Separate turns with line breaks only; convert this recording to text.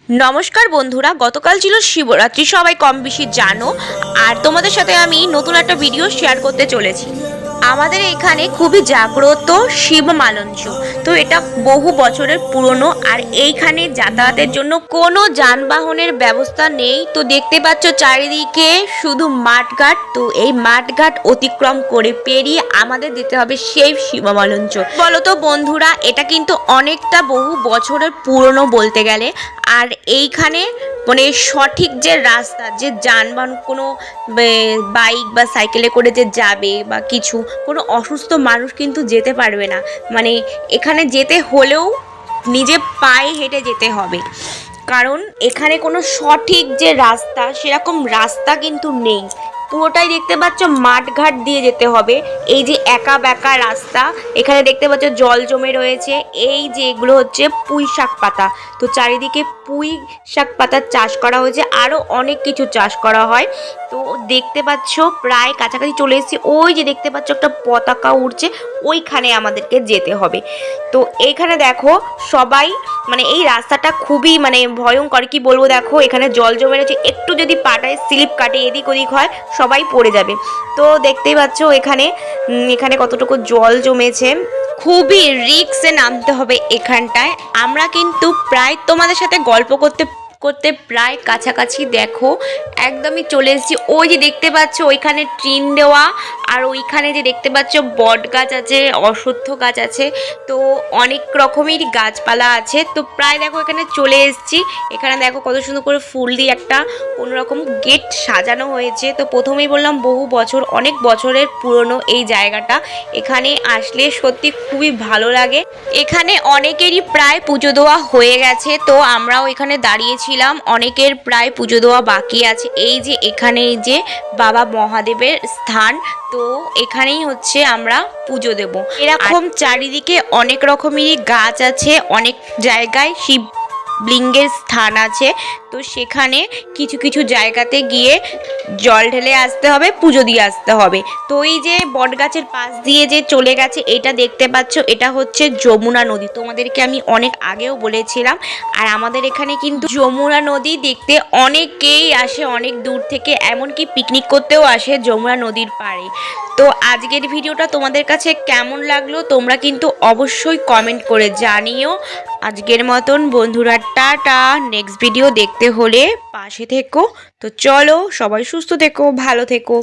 নমস্কার বন্ধুরা, গতকাল ছিল শিবরাত্রি, সবাই কম বেশি জানো। আর তোমাদের সাথে আমি নতুন একটা ভিডিও শেয়ার করতে চলেছি। আমাদের এখানে খুবই জাগ্রত শিব মালঞ্চ, তো এটা বহু বছরের পুরনো। আর এইখানে যাতায়াতের জন্য কোনো যানবাহনের ব্যবস্থা নেই। তো দেখতে পাচ্ছ চারিদিকে শুধু মাঠঘাট। তো এই মাঠঘাট অতিক্রম করে পেরিয়ে আমাদের যেতে হবে সেই শিব মালঞ্চ। বলতো বন্ধুরা, এটা কিন্তু অনেকটা বহু বছরের পুরনো বলতে গেলে। আর এইখানে মানে সঠিক যে রাস্তা, যে যানবাহন কোনো বাইক বা সাইকেলে করে যে যাবে বা কিছু, কোনো অসুস্থ মানুষ কিন্তু যেতে পারবে না। মানে এখানে যেতে হলেও নিজে পায়ে হেঁটে যেতে হবে, কারণ এখানে কোনো সঠিক যে রাস্তা সেরকম রাস্তা কিন্তু নেই। পুরোটাই দেখতে পাচ্ছ মাঠঘাট দিয়ে যেতে হবে। এই যে একা বেঁকা রাস্তা, এখানে দেখতে পাচ্ছ জল জমে রয়েছে। এই যে এগুলো হচ্ছে পুঁই শাক পাতা। তো চারিদিকে পুঁই শাক পাতার চাষ করা হয়েছে, আরও অনেক কিছু চাষ করা হয়। তো দেখতে পাচ্ছ প্রায় কাছাকাছি চলে এসেছি। ওই যে দেখতে পাচ্ছ একটা পতাকা উড়ছে, ওইখানে আমাদেরকে যেতে হবে। তো এইখানে দেখো সবাই, মানে এই রাস্তাটা খুবই মানে ভয়ঙ্কর, কি বলবো। দেখো এখানে জল জমে রয়েছে, একটু যদি পাটায় স্লিপ কাটে এদিক ওদিক হয় সবাই পড়ে যাবে। তো দেখতেই পাচ্ছ এখানে কতটুকু জল জমেছে। খুবই রিস্কে নামতে হবে এখানটায়। আমরা কিন্তু প্রায় তোমাদের সাথে গল্প করতে করতে প্রায় কাছাকাছি দেখো একদমই চলে এসেছি। ওই যে দেখতে পাচ্ছ ওইখানে টিন দেওয়া, আর ওইখানে যে দেখতে পাচ্ছ বট গাছ আছে, অশ্বত্থ গাছ আছে, তো অনেক রকমেরই গাছপালা আছে। তো প্রায় দেখো এখানে চলে এসেছি। এখানে দেখো কত সুন্দর করে ফুল দিয়ে একটা কোনোরকম গেট সাজানো হয়েছে। তো প্রথমেই বললাম বহু বছর, অনেক বছরের পুরনো এই জায়গাটা। এখানে আসলে সত্যি খুবই ভালো লাগে। এখানে অনেকেরই প্রায় পুজো দেওয়া হয়ে গেছে, তো আমরাও এখানে দাঁড়িয়েছিলাম। অনেকের প্রায় পুজো দেওয়া বাকি আছে। এই যে এখানে যে বাবা মহাদেবের স্থান, তো এখানেই হচ্ছে আমরা পুজো দেব। এরকম চারিদিকে অনেক রকমেরই গাছ আছে, অনেক জায়গায় শিবলিঙ্গের স্থান আছে। তো সেখানে কিছু কিছু জায়গাতে গিয়ে জল ঢেলে আসতে হবে, পুজো দিয়ে আসতে হবে। তো এই যে বট গাছের পাশ দিয়ে যে চলে গেছে, এটা দেখতে পাচ্ছ, এটা হচ্ছে যমুনা নদী। তোমাদেরকে আমি অনেক আগেও বলেছিলাম। আর আমাদের এখানে কিন্তু যমুনা নদী দেখতে অনেকেই আসে, অনেক দূর থেকে, এমনকি পিকনিক করতেও আসে যমুনা নদীর পাড়ে। তো আজকের ভিডিওটা তোমাদের কাছে কেমন লাগলো তোমরা কিন্তু অবশ্যই কমেন্ট করে জানিও। আজকের মতন বন্ধুরা টাটা। নেক্সট ভিডিও দেখতে হলে পাশে থেকো। তো চলো, সবাই সুস্থ থেকো, ভালো থেকো।